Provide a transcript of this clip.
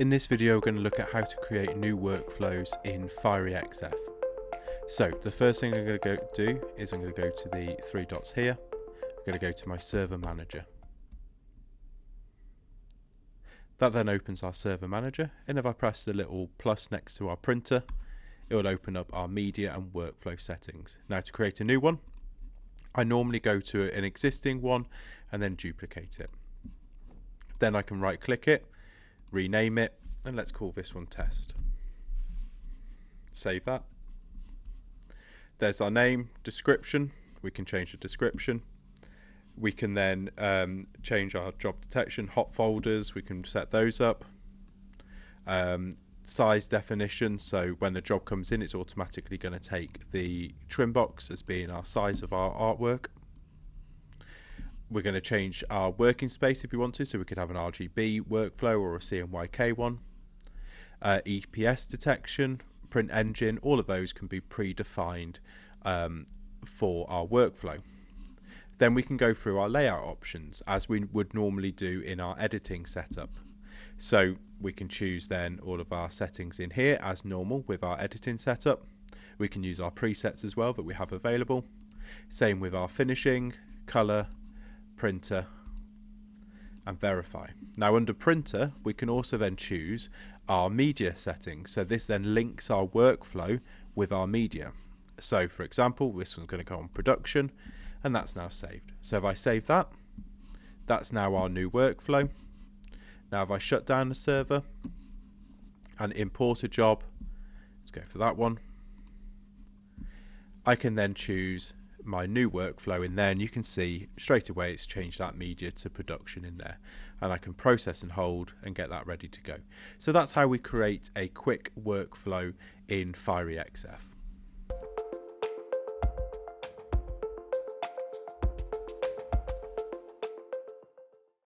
In this video, we're going to look at how to create new workflows in CMYUK. So the first thing I'm going to do is I'm going to go to the three dots here. I'm going to go to my server manager. That then opens our server manager, and if I press the little plus next to our printer, it will open up our media and workflow settings. Now to create a new one, I normally go to an existing one and then duplicate it. Then I can right click it, rename it, and let's call this one test. Save that. There's our name, description. We can change the description. We can then change our job detection, hot folders. We can set those up. Size definition. So when the job comes in, it's automatically going to take the trim box as being our size of our artwork. We're going to change our working space if we want to, so we could have an RGB workflow or a CMYK one. EPS detection, print engine, all of those can be predefined for our workflow. Then we can go through our layout options as we would normally do in our editing setup. So we can choose then all of our settings in here as normal with our editing setup. We can use our presets as well that we have available. Same with our finishing, color, printer, and verify. Now under printer, we can also then choose our media settings. So this then links our workflow with our media. So for example, this one's going to go on production, and that's now saved. So if I save that, that's now our new workflow. Now if I shut down the server and import a job, let's go for that one, I can then choose my new workflow in there, and you can see straight away it's changed that media to production in there, and I can process and hold and get that ready to go. So that's how we create a quick workflow in CMYUK.